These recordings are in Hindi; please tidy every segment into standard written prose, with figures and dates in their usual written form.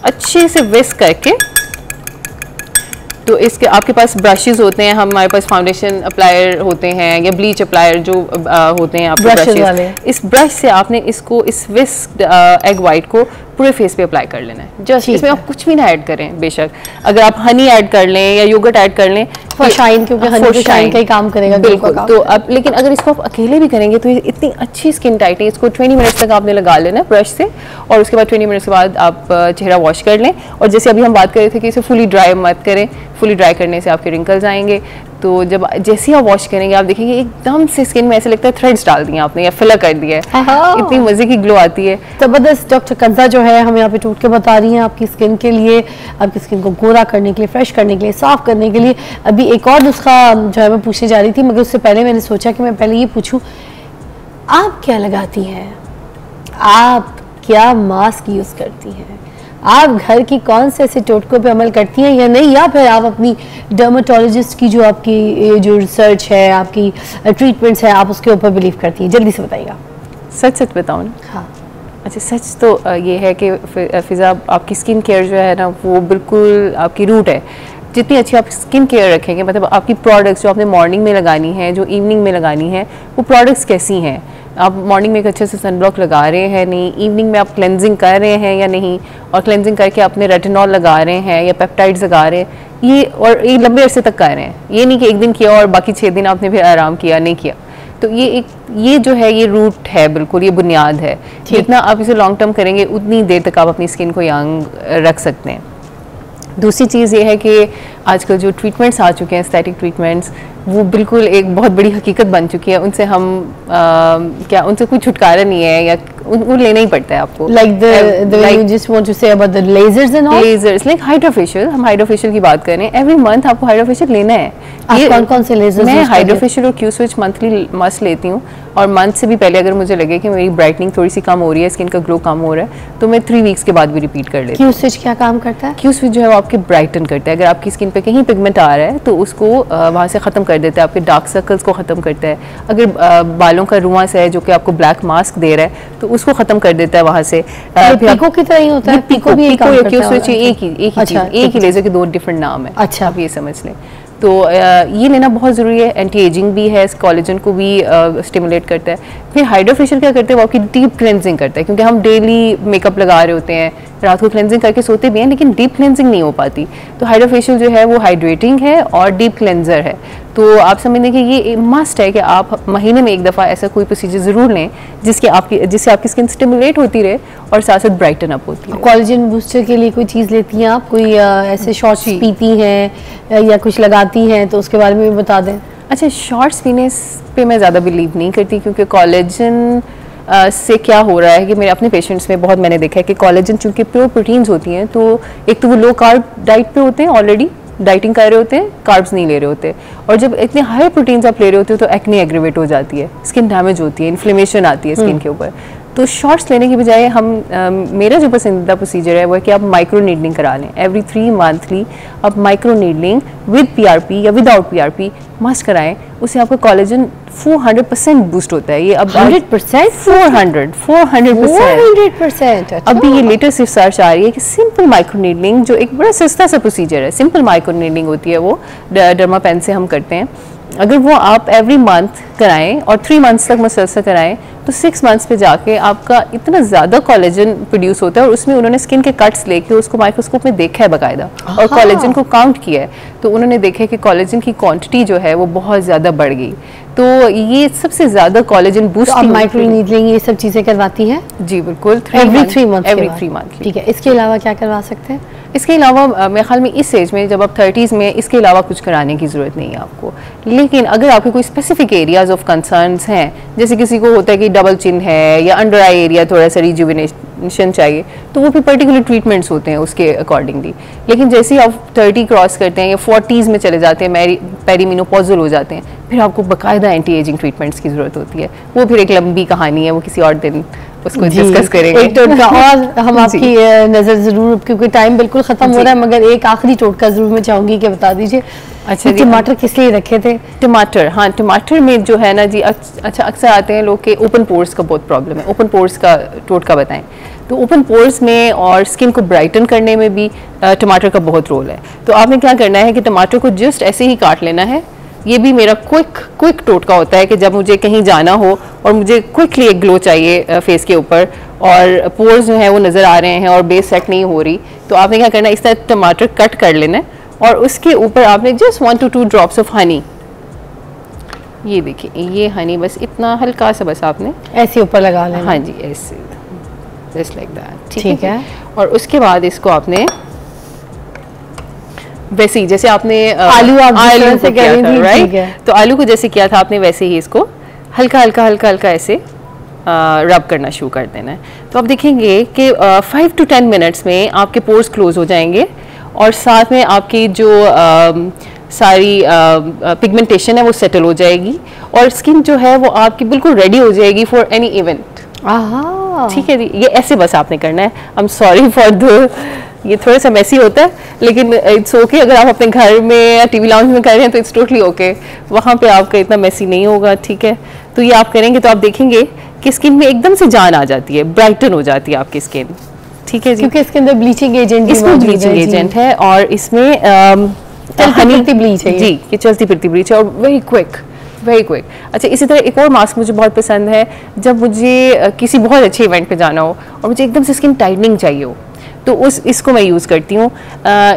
अच्छे से विस्क करके, तो इसके आपके पास ब्रशेस होते हैं, हमारे पास फाउंडेशन अप्लायर होते हैं या ब्लीच अप्लायर जो होते हैं आपके ब्रशेस। इस ब्रश से आपने इसको इस विस्क्ड एग वाइट को पूरे फेस पे अप्लाई कर लेना है। जस्ट इसमें आप कुछ भी ना ऐड करें, बेशक अगर आप हनी ऐड कर लें या योगर्ट ऐड कर लें फॉर शाइन, क्योंकि हनी शाइन का ही काम करेगा बिल्कुल। तो अब लेकिन अगर इसको आप अकेले भी करेंगे तो ये इतनी अच्छी स्किन टाइटनिंग, इसको 20 मिनट्स तक आपने लगा लेना है ब्रश से, और उसके बाद 20 मिनट्स के बाद आप चेहरा वॉश कर लें। और जैसे अभी हम बात कर रहे थे कि इसे फुली ड्राई मत करें, फुली ड्राई करने से आपके रिंकल्स आएंगे। तो जब जैसे ही आप वॉश करेंगे आप देखेंगे एकदम से स्किन में ऐसे लगता है थ्रेड्स डाल दिए आपने या फिलर कर दिया है, इतनी मजे की ग्लो आती है। जबरदस्त। डॉक्टर कंजा जो है हमें यहाँ पे टूट के बता रही हैं आपकी स्किन के लिए, आपकी स्किन को गोरा करने के लिए, फ्रेश करने के लिए, साफ करने के लिए। अभी एक और नुस्खा जो है मैं पूछने जा रही थी, मगर उससे पहले मैंने सोचा कि मैं पहले ये पूछूं, आप क्या लगाती हैं, आप क्या मास्क यूज करती हैं, आप घर की कौन से ऐसे टोटकों पे अमल करती हैं या नहीं, या फिर आप अपनी डर्मेटोलॉजिस्ट की जो आपकी जो रिसर्च है, आपकी ट्रीटमेंट्स है, आप उसके ऊपर बिलीव करती हैं? जल्दी से बताइएगा। सच बताऊँ ना? हाँ। अच्छा, सच तो ये है कि फिजा आपकी स्किन केयर जो है ना वो बिल्कुल आपकी रूट है। जितनी अच्छी आप स्किन केयर रखेंगे, मतलब आपकी प्रोडक्ट्स जो आपने मॉर्निंग में लगानी है, जो इवनिंग में लगानी है, वो प्रोडक्ट्स कैसी हैं, आप मॉर्निंग में एक अच्छे से सनब्लॉक लगा रहे हैं नहीं, इवनिंग में आप क्लेंजिंग कर रहे हैं या नहीं, और क्लेंजिंग करके आपने रेटिनॉल लगा रहे हैं या पेप्टाइड्स लगा रहे हैं, ये और ये लंबे अरसे तक कर रहे हैं। ये नहीं कि एक दिन किया और बाकी 6 दिन आपने फिर आराम किया, नहीं किया। तो ये जो है ये रूट है, बिल्कुल ये बुनियाद है। जितना आप इसे लॉन्ग टर्म करेंगे उतनी देर तक आप अपनी स्किन को यंग रख सकते हैं। दूसरी चीज़ ये है कि आजकल जो ट्रीटमेंट्स आ चुके हैं, एस्थेटिक ट्रीटमेंट्स, वो बिल्कुल एक बहुत बड़ी हकीकत बन चुकी है। उनसे हम क्या उनसे कोई छुटकारा नहीं है, या वो लेना ही पड़ता है आपको। you just want to say about the lasers and all? Lasers like hydrofacial, हम हाइड्रोफेशियल की बात कर रहे हैं। एवरी मंथ आपको हाइड्रोफेशियल लेना है। आप कौन से लेजर्स? मैं हाइड्रोफेशियल और क्यू स्विच मंथली मस्ट लेती हूँ, और मंथ से भी पहले अगर मुझे लगे कि मेरी ब्राइटनिंग थोड़ी सी कम हो रही है, स्किन का ग्लो कम हो रहा है, तो मैं 3 वीक्स के बाद भी रिपीट कर लेती हूँ। क्यू स्विच क्या काम करता है? क्यू स्विच जो है वो आपके ब्राइटन करता है। अगर आपकी स्किन पे कहीं पिगमेंट आ रहा है तो उसको वहाँ से ख़त्म कर देता है, आपके डार्क सर्कल्स को ख़त्म करता है। अगर बालों का रुआंस है जो कि आपको ब्लैक मास्क दे रहा है तो उसको ख़त्म कर देता है वहाँ से। पीको की तरह ही होता है? पीको भी क्यू स्विच एक ही लेजर के 2 डिफरेंट नाम है। अच्छा, आप ये समझ लें। तो ये लेना बहुत ज़रूरी है। एंटी एजिंग भी है, कोलेजन को भी स्टिमुलेट करता है। फिर हाइड्रोफेशियल क्या करते हैं, वो आपकी डीप क्लेंजिंग करता है, क्योंकि हम डेली मेकअप लगा रहे होते हैं, रात को क्लेंजिंग करके सोते भी हैं, लेकिन डीप क्लेंजिंग नहीं हो पाती। तो हाइड्रोफेशियल जो है वो हाइड्रेटिंग है और डीप क्लेंजर है। तो आप समझें कि ये मस्ट है कि आप महीने में एक दफ़ा ऐसा कोई प्रोसीजर ज़रूर लें जिससे आपकी स्किन स्टिमुलेट होती रहे और साथ साथ ब्राइटन अप होती है। कोलेजन बूस्टर के लिए कोई चीज़ लेती हैं आप? कोई ऐसे शॉर्ट्स पीती हैं या कुछ लगाती हैं, तो उसके बारे में भी बता दें। अच्छा, शॉर्ट्स पीने पे मैं ज़्यादा बिलीव नहीं करती, क्योंकि कोलेजन से क्या हो रहा है कि मेरे अपने पेशेंट्स में बहुत मैंने देखा है कि कोलेजन चूँकि प्योर प्रोटीन्स होती हैं, तो एक तो वो लो कार्ब डाइट पे होते हैं, ऑलरेडी डाइटिंग कर रहे होते हैं, कार्ब्स नहीं ले रहे होते, और जब इतने हाई प्रोटीन्स आप ले रहे होते हो तो एक्ने एग्रीवेट हो जाती है, स्किन डैमेज होती है, इन्फ्लेमेशन आती है स्किन के ऊपर। तो शॉर्ट्स लेने की बजाय मेरा जो पसंदीदा प्रोसीजर है वो है कि आप माइक्रो नीडलिंग करा लें। एवरी 3 मंथली आप माइक्रो नीडलिंग विद पीआरपी या विदाउट पीआरपी मस्ट कराएं। उससे आपका कोलेजन 400% बूस्ट होता है। ये अब 100%? 400%। अभी ये लेटेस्ट रिसर्च आ रही है कि सिंपल माइक्रो नीडलिंग, जो एक बड़ा सस्ता सा प्रोसीजर है, सिंपल माइक्रो नीडलिंग होती है, वो डर्मापेन से हम करते हैं। अगर वो आप एवरी मंथ कराएं और 3 मंथ्स तक मुसलसल कराएं तो 6 मंथ्स पे जाके आपका इतना ज़्यादा कोलेजन प्रोड्यूस होता है। और उसमें उन्होंने स्किन के कट्स लेके उसको माइक्रोस्कोप में देखा है बाकायदा, और कोलेजन को काउंट किया है, तो उन्होंने देखा है कि कोलेजन की क्वांटिटी जो है वो बहुत ज़्यादा बढ़ गई। तो ये सबसे ज़्यादा कोलेजन बूस्ट। आप माइक्रो नीडलिंग ये सब चीज़ें करवाती हैं? जी बिल्कुल, एवरी 3 मंथ। ठीक है। इसके अलावा क्या करवा सकते हैं? इसके अलावा मेरे ख्याल में इस एज में जब आप 30s में, इसके अलावा कुछ कराने की ज़रूरत नहीं है आपको। लेकिन अगर आपके कोई स्पेसिफिक एरियाज ऑफ कंसर्न्स हैं, जैसे किसी को होता है कि डबल चिन है या अंडर आई एरिया थोड़ा सा रिजुविनेशन चाहिए, तो वो भी पर्टिकुलर ट्रीटमेंट्स होते हैं उसके अकॉर्डिंगली। लेकिन जैसे ही आप 30 क्रॉस करते हैं या 40s में चले जाते हैं, पेरीमेनोपॉजल हो जाते हैं, फिर आपको बाकायदा एंटी एजिंग ट्रीटमेंट्स की ज़रूरत होती है। वो फिर एक लंबी कहानी है, वो किसी और दिन उसको डिस्कस करेंगे। एक टोटका और हम आपकी नज़र ज़रूर, क्योंकि टाइम बिल्कुल ख़त्म हो रहा है, मगर एक आखिरी टोटका ज़रूर मैं चाहूँगी कि बता दीजिए। अच्छा, टमाटर किस लिए रखे थे? टमाटर, हाँ, टमाटर में जो है ना जी, अच्छा अक्सर आते हैं लोग के ओपन पोर्स का बहुत प्रॉब्लम है, ओपन पोर्स का टोटका बताएं। तो ओपन पोर्स में और स्किन को ब्राइटन करने में भी टमाटर का बहुत रोल है। तो आपने क्या करना है कि टमाटर को जस्ट ऐसे ही काट लेना है। ये भी मेरा क्विक टोटका होता है कि जब मुझे कहीं जाना हो और मुझे क्विकली एक ग्लो चाहिए फेस के ऊपर और पोर्स जो हैं वो नज़र आ रहे हैं और बेस सेट नहीं हो रही, तो आपने क्या करना है, इस तरह टमाटर कट कर लेना है और उसके ऊपर आपने just 1 to 2 drops of honey, ये देखिए ये हनी बस इतना हल्का सा बस आपने ऐसे ऊपर लगा लेना। हाँ जी, ऐसे जस्ट लाइक दैट। ठीक है। और उसके बाद इसको आपने वैसे ही जैसे आपने आलू से किया था, राइट? तो आलू को जैसे किया था आपने वैसे ही इसको हल्का हल्का ऐसे रब करना शुरू कर देना है। तो आप देखेंगे कि 5 to 10 मिनट्स में आपके पोर्स क्लोज हो जाएंगे और साथ में आपकी जो सारी पिगमेंटेशन है वो सेटल हो जाएगी और स्किन जो है वो आपकी बिल्कुल रेडी हो जाएगी फॉर एनी इवेंट। ठीक है जी, ये ऐसे बस आपने करना है। I am sorry for the, ये थोड़ा सा मैसी होता है लेकिन इट्स ओके। अगर आप अपने घर में या टीवी लाउंज में कर रहे हैं तो इट्स टोटली ओके, वहाँ पे आपका इतना मैसी नहीं होगा। ठीक है, तो ये आप करेंगे तो आप देखेंगे कि स्किन में एकदम से जान आ जाती है, ब्राइटन हो जाती है आपकी स्किन। ठीक है जी, क्योंकि इसके अंदर ब्लीचिंग एजेंट, इसमें ब्लीचिंग एजेंट है और इसमें चलती ब्लीच है जी, ये चलती फिरती ब्लीच है और वेरी क्विक। अच्छा, इसी तरह एक और मास्क मुझे बहुत पसंद है, जब मुझे किसी बहुत अच्छे इवेंट पे जाना हो और मुझे एकदम से स्किन टाइटनिंग चाहिए हो तो इसको मैं यूज़ करती हूँ।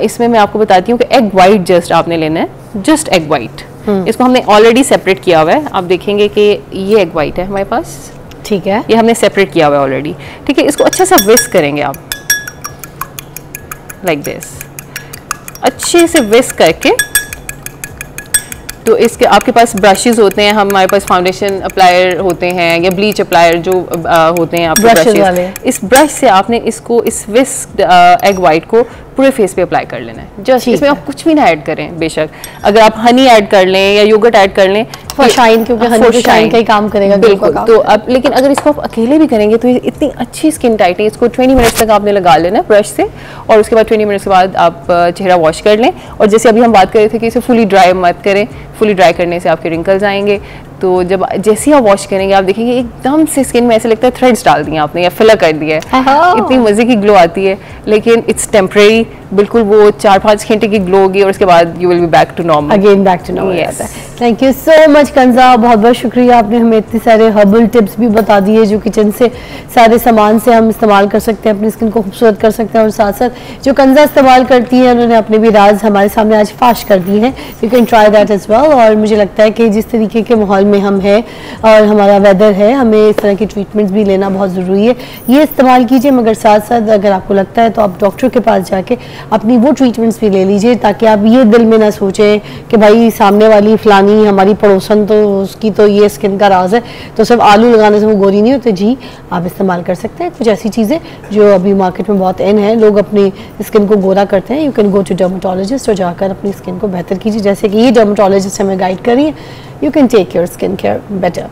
इसमें मैं आपको बताती हूँ कि एग वाइट जस्ट आपने लेना है, जस्ट एग वाइट। इसको हमने ऑलरेडी सेपरेट किया हुआ है, आप देखेंगे कि ये एग वाइट है हमारे पास। ठीक है, ये हमने सेपरेट किया हुआ है ऑलरेडी। ठीक है, इसको अच्छा सा विस्क करेंगे आप, लाइक दिस, अच्छे से विस्क करके। तो इसके आपके पास ब्रशेस होते हैं, हमारे पास फाउंडेशन अप्लायर होते हैं या ब्लीच अप्लायर जो होते हैं आपके ब्रशेस। इस ब्रश से आपने इसको इस विस्क एग वाइट को पूरे फेस पे अप्लाई कर लेना है। जस्ट इसमें आप कुछ भी ना ऐड करें, बेशक अगर आप हनी ऐड कर लें या योगर्ट ऐड कर लें फॉर शाइन, क्योंकि हनी शाइन का ही काम करेगा बिल्कुल। तो अब लेकिन अगर इसको आप अकेले भी करेंगे तो इतनी अच्छी स्किन टाइटनिंग, इसको 20 मिनट्स तक आपने लगा लेना है ब्रश से और उसके बाद 20 मिनट्स के बाद आप चेहरा वॉश कर लें। और जैसे अभी हम बात कर रहे थे कि इसे फुली ड्राई मत करें, फुली ड्राई करने से आपके रिंकल्स आएंगे। तो जब जैसे ही आप वॉश करेंगे आप देखेंगे एकदम से स्किन में ऐसे लगता है थ्रेड्स डाल दिए आपने या फिलर कर दिया है, इतनी मजे की ग्लो आती है। लेकिन इट्स टेम्परेरी, बिल्कुल वो 4-5 घंटे की ग्लो होगी और उसके बाद you will be back to normal, again back to normal. Thank you so much Kanja, बहुत बहुत शुक्रिया, आपने हमें इतने सारे हर्बल टिप्स भी बता दिए जो किचन से सारे सामान से हम इस्तेमाल कर सकते हैं, अपनी स्किन को खूबसूरत कर सकते हैं। और साथ साथ जो कंजा इस्तेमाल करती है उन्होंने अपने भी राज हमारे सामने आज फाश कर दिए हैं। You can try that as well. और मुझे लगता है कि जिस तरीके के माहौल में हम हैं और हमारा वेदर है, हमें इस तरह की ट्रीटमेंट्स भी लेना बहुत ज़रूरी है। ये इस्तेमाल कीजिए, मगर साथ साथ अगर आपको लगता है तो आप डॉक्टर के पास जाके अपनी वो ट्रीटमेंट्स भी ले लीजिए, ताकि आप ये दिल में ना सोचें कि भाई सामने वाली फलानी हमारी पड़ोसन तो उसकी तो ये स्किन का राज है तो सिर्फ आलू लगाने से वो गोरी नहीं होती। जी, आप इस्तेमाल कर सकते हैं कुछ ऐसी चीज़ें जो अभी मार्केट में बहुत इन है, लोग अपनी स्किन को गोरा करते हैं। You can go to dermatologist और जाकर अपनी स्किन को बेहतर कीजिए, जैसे कि ये डर्मेटोलॉजिस्ट हमें गाइड करिए। You can take your skin care better.